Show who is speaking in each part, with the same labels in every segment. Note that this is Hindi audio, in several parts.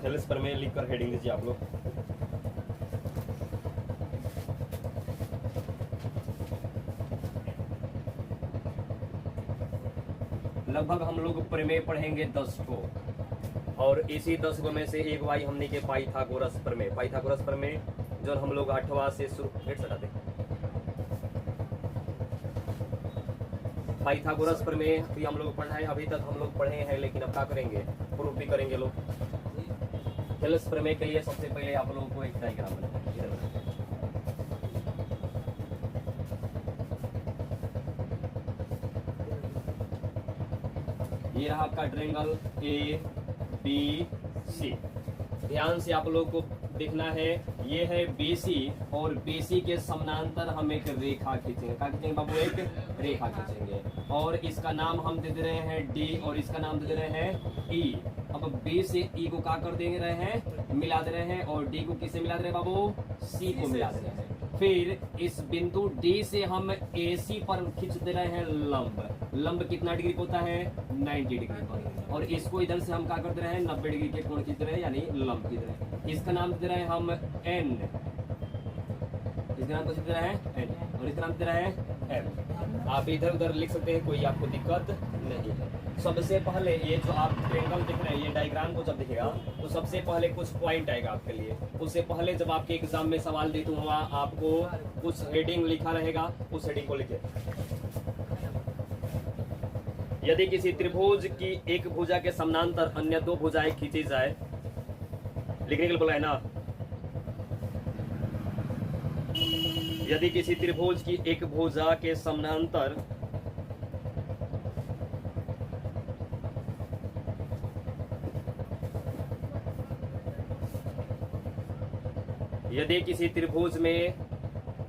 Speaker 1: थैलस प्रमेय लिखकर हेडिंग दीजिए आप लोग। लगभग हम लोग प्रमेय पढ़ेंगे 10 को, और इसी 10 को में से एक भाई हमने के पाइथागोरस प्रमेय। पाइथागोरस प्रमेय जो हम लोग 8वां से शुरू पाइथागोरस प्रमेय भी हम लोग पढ़ा है, अभी तक हम लोग पढ़े हैं, लेकिन अब क्या करेंगे, प्रूफ भी करेंगे लोग। थैलस प्रमेय के लिए सबसे पहले आप लोगों को एक डायग्राम बनाना है। ये रहा आपका ट्रायंगल ABC। ध्यान से आप लोग को देखना है, ये है BC, और BC के समानांतर हम एक रेखा खींचेंगे। क्या खींचेंगे बाबू? एक रेखा खींचेंगे, और इसका नाम हम दे दे रहे हैं D, और इसका नाम दे दे रहे हैं E। अब B से E को क्या कर दे रहे हैं? मिला दे रहे हैं, और D को किससे मिला दे रहे हैं बाबू? C को मिला दे रहे हैं। फिर इस बिंदु D से हम AC पर खींच दे रहे हैं लंब। लंब कितना डिग्री होता है? 90 डिग्री पर, और इसको इधर से हम क्या कर दे रहे हैं? 90 डिग्री के कोण खींच रहे हैं, यानी लंब खींच रहे हैं। इसका नाम दे रहे हैं हम N, इसका नाम दे रहे हैं N, और इसका नाम दे रहे हैं M। आप इधर उधर लिख सकते हैं, कोई आपको दिक्कत नहीं है। सबसे पहले ये जो आप ट्रायंगल देख रहे हैं, ये डायग्राम को जब दिखेगा तो सबसे पहले कुछ पॉइंट आएगा आपके लिए। उससे पहले जब आपके एग्जाम में सवाल दे दूंगा, आपको कुछ हेडिंग लिखा रहेगा, उस हेडिंग को लिखे। यदि किसी त्रिभुज की एक भुजा के समानांतर अन्य दो भुजाएं खींची जाए, लिखने के लिए बोला है ना। यदि किसी त्रिभुज की एक भुजा के समानांतर यदि किसी त्रिभुज में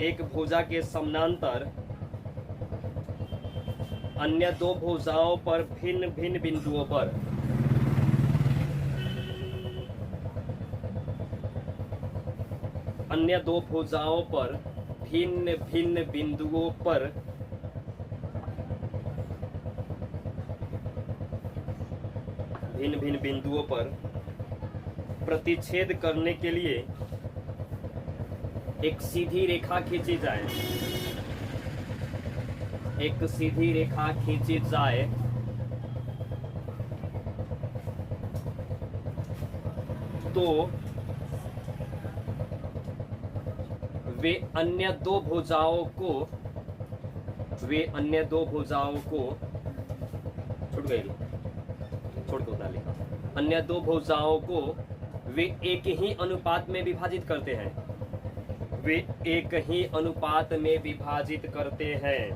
Speaker 1: एक भुजा के समानांतर अन्य दो भुजाओं पर भिन्न भिन्न बिंदुओं पर अन्य दो भुजाओं पर भिन्न भिन्न बिंदुओं पर भिन्न भिन्न बिंदुओं पर प्रतिच्छेद करने के लिए एक सीधी रेखा खींची जाए, एक सीधी रेखा खींची जाए तो वे अन्य दो भुजाओं को छूट गई, छोड़ के उतना लिखा। अन्य दो भुजाओं को वे एक ही अनुपात में विभाजित करते हैं, वे एक ही अनुपात में विभाजित करते हैं,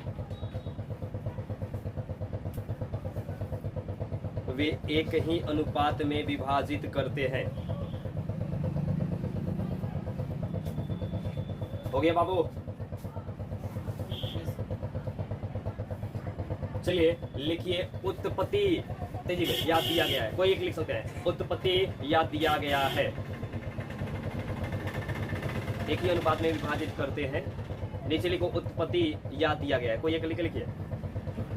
Speaker 1: वे एक ही अनुपात में विभाजित करते हैं। हो गया बाबू? चलिए लिखिए, उत्पत्ति तेजी में याद दिया गया है, कोई एक लिख सकते हैं। उत्पत्ति याद दिया गया है, एक ही अनुपात में विभाजित करते हैं। नीचे लिखो, उत्पत्ति याद दिया गया है, कोई एक लिखिए।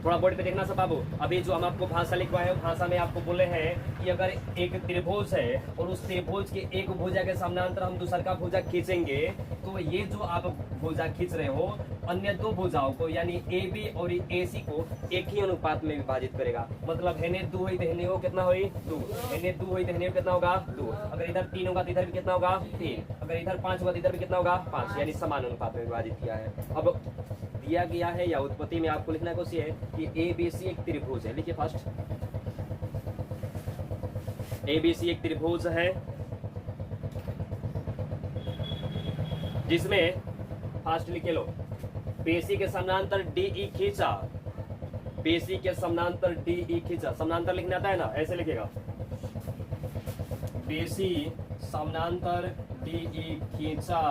Speaker 1: थोड़ा बोर्ड पे देखना सब बाबू। अभी जो हम आपको भाषा लिखवाए हैं, भाषा में आपको बोले हैं कि अगर एक त्रिभुज है और उस त्रिभुज के एक भुजा के समानांतर हम दूसरा का भुजा खींचेंगे, तो ये जो आप भुजा खींच रहे हो अन्य दो भुजाओं को यानी AB और AC को एक ही अनुपात में विभाजित करेगा। मतलब हेने 2 हुई तो हेने वो कितना हुई? 2। हेने 2 हुई तो हेने कितना होगा? 2। अगर इधर 3 होगा तो इधर भी कितना होगा? 3। अगर इधर 5 होगा तो इधर भी कितना होगा? 5। यानी समान अनुपात में विभाजित किया है। अब दिया गया है या उत्पत्ति में आपको लिखना कुछ है कि ABC एक त्रिभुज है। लिखिए फर्स्ट, ABC एक त्रिभुज है जिसमें फर्स्ट लिखे लो, BC के समानांतर DE खींचा, BC के समानांतर DE खींचा। समानांतर लिखना आता है ना, ऐसे लिखेगा, BC समानांतर DE खींचा।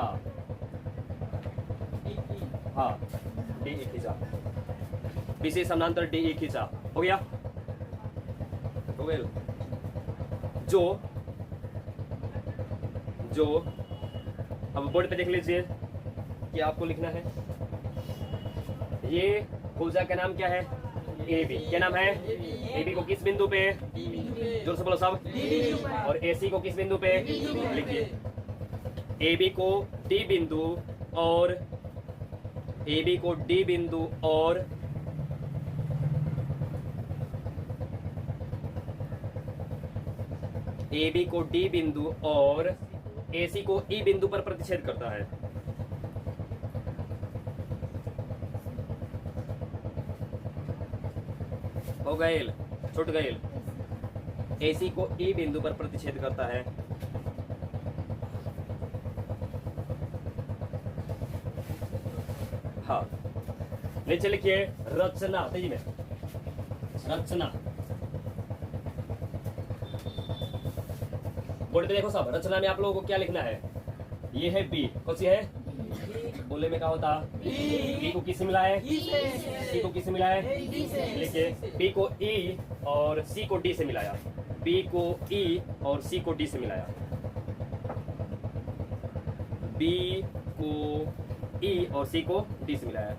Speaker 1: हाँ, DE खींचा, BC समानांतर DE खींचा। हो गया? हो गया। जो अब बोर्ड पे देख लीजिए कि आपको लिखना है, ये भुजा का नाम क्या है? ए बी, क्या नाम है? ए बी को किस बिंदु पे? जोर से बोलो सब। और ए सी को किस बिंदु पे? लिखिए ए बी को डी बिंदु और ए बी को डी बिंदु और ए बी को डी बिंदु और ए सी को ई बिंदु पर प्रतिच्छेद करता है। हो गए, छूट गए। ए सी को ई बिंदु पर प्रतिच्छेद करता है। हाँ, नीचे लिखिए रचना, तेजी में रचना। बोर्ड पे देखो सब, रचना में आप लोगों को क्या लिखना है? ये है बी, कौन सी है? बोले में क्या होता? बी को किससे मिला है? सी को किससे मिला है? लिखिए बी को ई और सी को डी से मिलाया। बी को ई और सी को डी से मिलाया। बी को ई और सी को डी से मिलाया।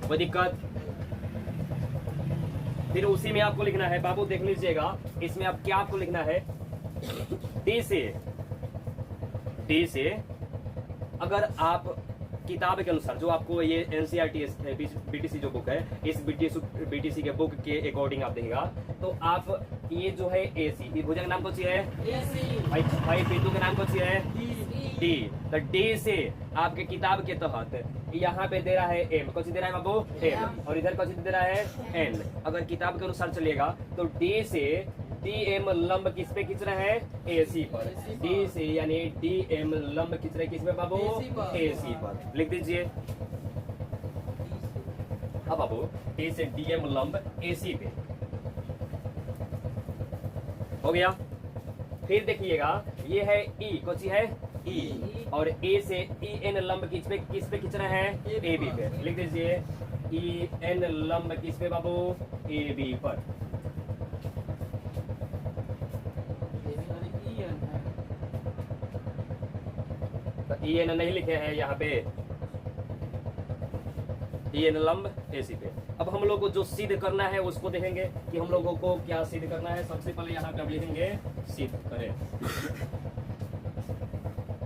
Speaker 1: कोई दिक्कत? फिर उसी में आपको लिखना है, बाबू देख लीजिएगा, इसमें आप क्या आपको लिखना है? डी से अगर आप किताब के अनुसार जो आपको ये एनसीईआरटी बीटीसी जो बुक है, इस बीटीसी के बुक के अकॉर्डिंग आप देखेगा तो आप ये जो है एसी भुजा का नाम कौन सी है? भाई बिंदु का नाम कौन सी है? डी। तो डी से आपके किताब के तहत यहाँ पे दे रहा है एम, कौन सी दे रहा है बाबू? एम। और इधर कौन सी दे रहा है? एन। अगर किताब के अनुसार चलेगा तो डी से डी एम लंब किस पे खींच रहा है? एसी पर। डी से यानी डी एम लंब खींच रहे किस पे बाबू? एसी पर। लिख दीजिए। अब बाबू डी से डी एम लंब एसी पे हो गया। फिर देखिएगा ये है ई, कौन सी है? ई। और ए से ई एन लंब किस पे खींच रहे हैं? ए बी पे। लिख दीजिए ई एन लंब किस पे बाबू? ए बी पर। ई एन नहीं लिखे हैं यहाँ पे, ई एन लंब एसी पे। अब हम लोग को जो सिद्ध करना है उसको देखेंगे कि हम लोगों को क्या सिद्ध करना है। सबसे पहले यहाँ पे हम लिखेंगे सिद्ध करें।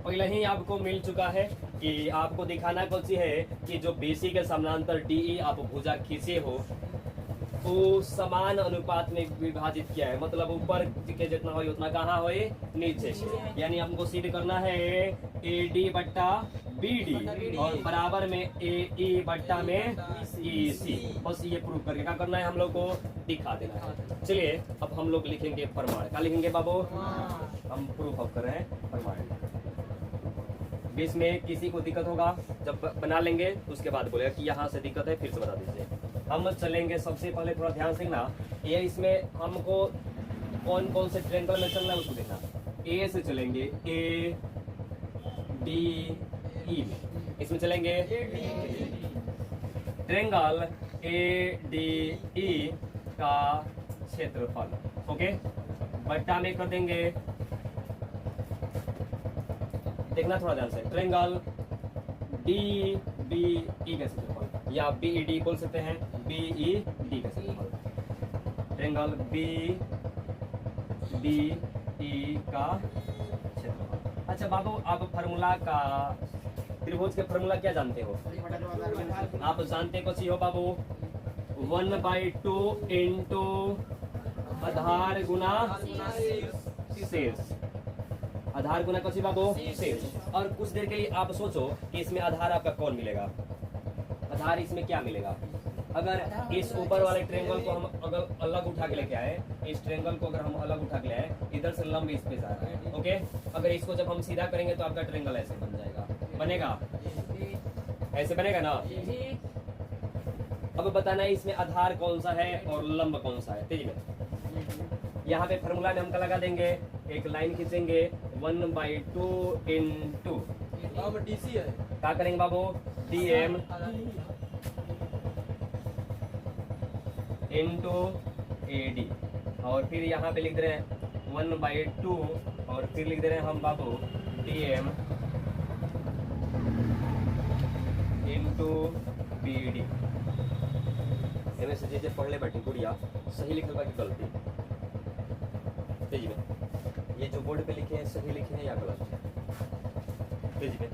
Speaker 1: पहले ही आपको मिल चुका है कि आपको दिखाना कौन सी है कि जो बीसी के समानांतर डीई आप भुजा खींचे हो वो समान अनुपात में विभाजित किया है, मतलब ऊपर के जितना हो उतना कहाँ हो? नीचे से। यानी हमको सिद्ध करना है ए डी बट्टा बी डी और बराबर में ए ई बट्टा में ई सी। बस ये प्रूफ करके क्या करना है? हम लोग को दिखा देना है। चलिए अब हम लोग लिखेंगे प्रमाण। क्या लिखेंगे बाबू? हम प्रूफ ऑफ कर रहे हैं प्रमाण। बीच में किसी को दिक्कत होगा जब बना लेंगे उसके बाद बोलेगा कि यहाँ से दिक्कत है, फिर से बता दीजिए। हम चलेंगे सबसे पहले, थोड़ा ध्यान से ना, ये इसमें हमको कौन कौन से ट्रायंगल में चलना है उसको देखना। ए से चलेंगे, ए डी ई, इसमें चलेंगे ट्रायंगल ए डी ई का क्षेत्रफल। ओके, बट्टा में कर देंगे, देखना थोड़ा ध्यान से, ट्रायंगल डी बी ई का क्षेत्रफल, या बी ई डी बोल सकते हैं, बी ई डी का क्षेत्रफल। ट्रायंगल बी डी ई का क्षेत्रफल। अच्छा बाबू, आप फार्मूला का, त्रिभुज के फार्मूला क्या जानते हो? आप जानते कौन हो बाबू? 1/2 इंटू आधार गुना शेष। आधार गुना कौन सी बाबू? शेष। और कुछ देर के लिए आप सोचो कि इसमें आधार आपका कौन मिलेगा? आधार इसमें क्या मिलेगा? अगर इस ऊपर वाले ट्रायंगल को हम अगर अलग उठा के लेके आए, इस ट्रायंगल को अगर हम अलग उठा के ले आए, इधर से लंब इस पे जा रहा है। ओके, अगर इसको जब हम सीधा करेंगे तो आपका ट्रायंगल ऐसे बन जाएगा। बनेगा ऐसे, बनेगा ना? अब बताना है इसमें आधार कौन सा है और लंब कौन सा है। तेजी में यहाँ पे फार्मूला में हम क्या लगा देंगे? एक लाइन खींचेंगे, 1/2 इंटू
Speaker 2: डीसी है,
Speaker 1: क्या करेंगे बाबू? डीएम इंटू एडी, और फिर यहाँ पे लिख दे रहे हैं 1/2 और फिर लिख दे रहे हैं हम बाबू DM into B D. M से जे पढ़ ले बैठी गुड़िया, सही लिखल बा कि गलती? तेजी में ये जो बोर्ड पे लिखे हैं सही लिखे हैं या गलत? तेजी में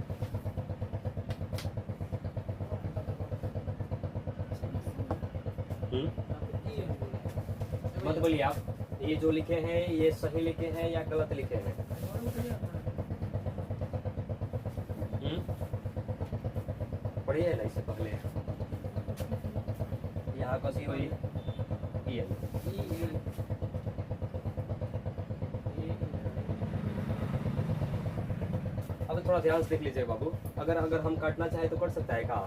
Speaker 1: मत बोलिए आप, ये जो लिखे हैं ये सही लिखे हैं या गलत लिखे हैं? पढ़िए ना इससे पहले। यहाँ कसी हुई अब थोड़ा ध्यान से देख लीजिए बाबू, अगर हम काटना चाहे तो कट सकता है का?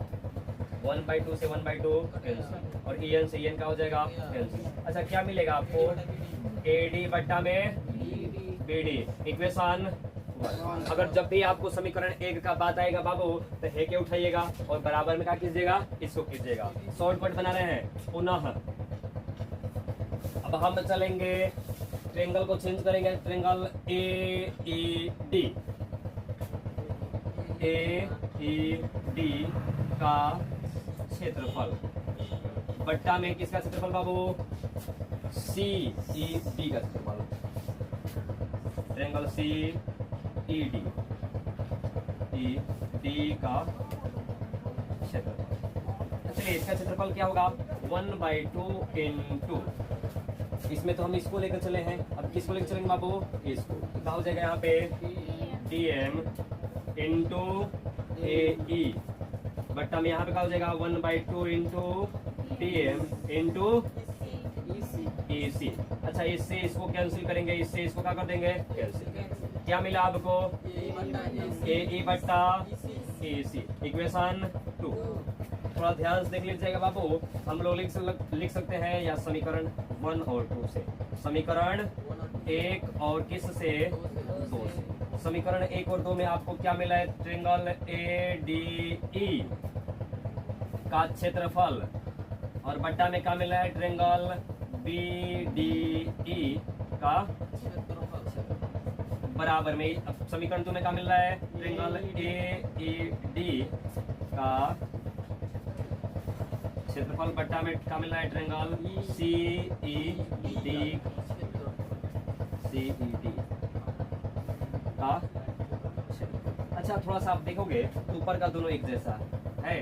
Speaker 1: 1/2 से 1/2 कैंसिल, और EN से EN का हो जाएगा कैंसिल। अच्छा क्या मिलेगा आपको? AD बट्टा में BD इक्वेशन 1। अगर जब भी आपको समीकरण 1 का बात आएगा बाबू तो है के उठाइएगा और बराबर में क्या कीजिएगा? इसको कीजिएगा। शॉर्टकट बना रहे हैं पुनः। अब हम चलेंगे ट्रेंगल को चेंज करेंगे, ट्रेंगल AED का क्षेत्रफल बट्टा में किसका क्षेत्रफल बाबू? CED का क्षेत्रफल। ट्रेंगल CED का क्षेत्रफल। चलिए इसका क्षेत्रफल क्या होगा? 1/2 इंटू, इसमें तो हम इसको लेकर चले हैं, अब किसको लेकर चलेंगे बाबू? इसको। कितना हो जाएगा यहाँ पे? DM इंटू AE बट्टा में यहाँ पे क्या हो जाएगा? 1/2 इंटू DM इंटू EC। अच्छा इससे इसको कैंसिल करेंगे, इससे इसको क्या कर देंगे? कैंसिल। क्या मिला आपको? AE बट्टा EC इक्वेशन 2। थोड़ा ध्यान से देख लीजिएगा बाबू, हम लोग लिख सकते हैं या समीकरण 1 और 2 से, समीकरण 1 और किस से? 2 से। समीकरण 1 और 2 में आपको क्या मिला है? ट्रेंगल ADE का क्षेत्रफल, और बट्टा में क्या मिला है? ट्रेंगल BDE का बराबर में। अब समीकरण 2 में क्या मिल रहा है? ट्रेंगल AED का क्षेत्रफल बट्टा में क्या मिल रहा है? ट्रेंगल CED का। अच्छा थोड़ा सा आप देखोगे तो ऊपर का दोनों एक जैसा है।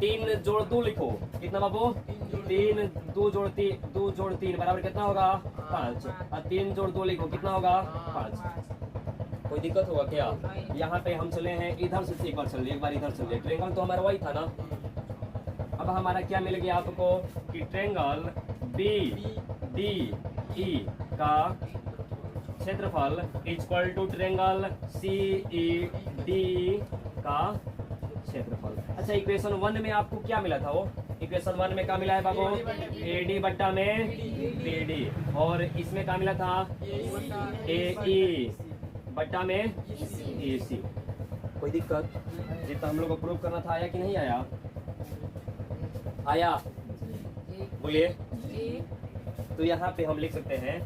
Speaker 1: 3 जोड़ 2 लिखो, कितना बाबू? 3 2 जोड़ 3 बराबर कितना होगा? 5। और 3 जोड़ 2 लिखो, कितना होगा? 5। कोई दिक्कत होगा क्या? यहाँ पे हम चले हैं इधर से, एक बार चलिए, एक बार इधर चलिए। ट्रेंगल तो हमारा वही था ना। अब हमारा क्या मिल गया आपको कि ट्रेंगल BDE का क्षेत्रफल इक्वल टू ट्रेंगल CED का क्षेत्रफल। अच्छा इक्वेशन 1 में आपको क्या मिला था? वो इक्वेशन 1 में क्या मिला है बाबू? AD बट्टा में BD, और इसमें क्या मिला था? AE बट्टा में EC। कोई दिक्कत? जितना हम लोग को प्रूव करना था आया कि नहीं आया? आया बोलिए। तो यहाँ पे हम लिख सकते हैं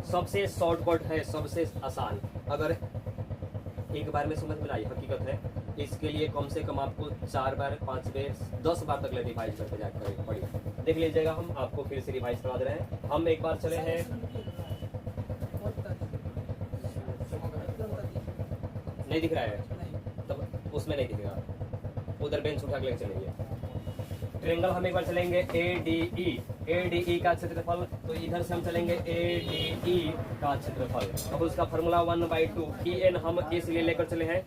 Speaker 1: सबसे शॉर्टकट है, सबसे आसान। अगर एक बार में समझ में आई, हकीकत है इसके लिए कम से कम आपको 4 बार 5 बार 10 बार तक रिवाइज करके जाकर पढ़िए। देख लीजिएगा, हम आपको फिर से रिवाइज करा दे रहे हैं। हम एक बार चले हैं, नहीं दिख रहा है तब उसमें नहीं दिखेगा, उधर बेंच उठा के लेके चलेंगे। ट्रेंगल हम एक बार चलेंगे ADE का क्षेत्रफल, तो इधर से हम चलेंगे ADE का क्षेत्रफल। अब उसका फॉर्मूला 1/2 EN हम इसलिए लेकर चले हैं।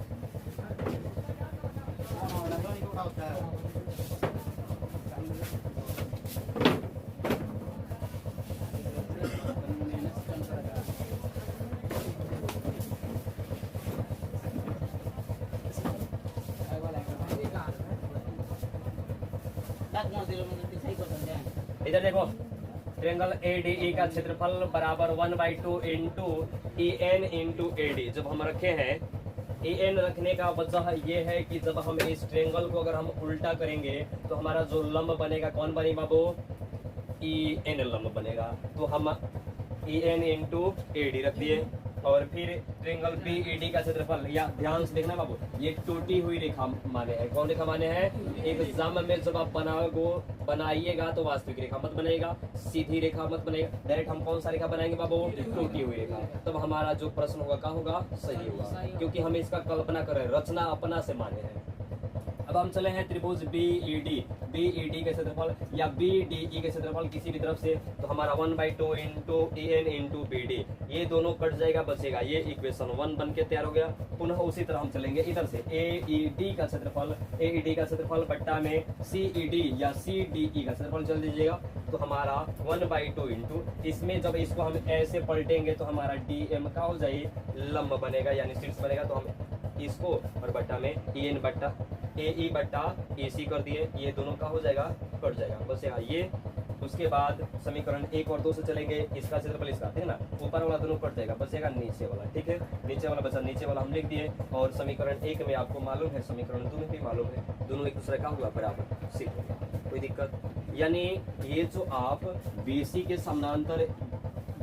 Speaker 1: इधर देखो, ट्रेंगल ADE का क्षेत्रफल बराबर 1/2 इंटू EN इंटू AD। जब हम रखे हैं, EN रखने का वजह ये है कि जब हम इस ट्रेंगल को अगर हम उल्टा करेंगे तो हमारा जो लंब बनेगा कौन बनेगा बाबू? EN लंब बनेगा। तो हम EN इंटू AD रख दिए, और फिर ट्रायंगल बीईडी का क्षेत्रफल, या ध्यान से देखना बाबू, ये टूटी हुई रेखा माने है। कौन रेखा माने है? एग्जाम में जब आप बनाइएगा तो वास्तविक रेखा मत बनाइएगा, सीधी रेखा मत बनाइएगा, डायरेक्ट हम कौन सा रेखा बनाएंगे बाबू? टूटी हुई रेखा। तब हमारा जो प्रश्न होगा क्या होगा? सही होगा, क्योंकि हम इसका कल्पना कर रहे हैं, रचना अपना से माने हैं। अब हम चले हैं त्रिभुज बीईडी, बीईडी के क्षेत्रफल या बीडीई के क्षेत्रफल किसी भी तरफ से, तो हमारा 1/2 इंटू एन इंटू बीडी, ये दोनों कट जाएगा, बचेगा ये इक्वेशन 1 बन के तैयार हो गया। पुनः उसी तरह हम चलेंगे इधर से, एईडी का क्षेत्रफल, एईडी का क्षेत्रफल बट्टा में सीईडी या सीडीई का क्षेत्रफल चल दीजिएगा, तो हमारा 1/2 इंटू, इसमें जब इसको हम ऐसे पलटेंगे तो हमारा डीएम का हो जाए लंब बनेगा यानी शीर्ष बनेगा, तो हम इसको और बट्टा में एन बट्टा एई बट्टा एसी कर दिए, ये दोनों का हो जाएगा, कट जाएगा, बचेगा ये। उसके बाद समीकरण 1 और 2 से चलेंगे, इसका क्षेत्रफल इसका, ठीक है ना, ऊपर वाला दोनों कट जाएगा, बचेगा नीचे वाला, ठीक है, नीचे वाला बचा, नीचे वाला हम लिख दिए। और समीकरण 1 में आपको मालूम है, समीकरण 2 में भी मालूम है, दोनों एक दूसरे का हुआ बराबर, सिद्ध होगा, कोई दिक्कत। यानी ये जो आप बीसी के समानांतर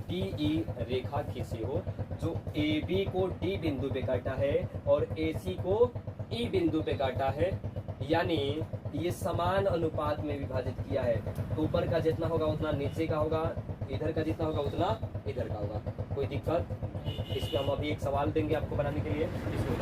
Speaker 1: डीई रेखा खींची हो, जो AB को D बिंदु पे काटा है और AC को E बिंदु पे काटा है, यानी ये समान अनुपात में विभाजित किया है, ऊपर का जितना होगा उतना नीचे का होगा, इधर का जितना होगा उतना इधर का होगा, कोई दिक्कत। इसमें हम अभी एक सवाल देंगे आपको बनाने के लिए, इसको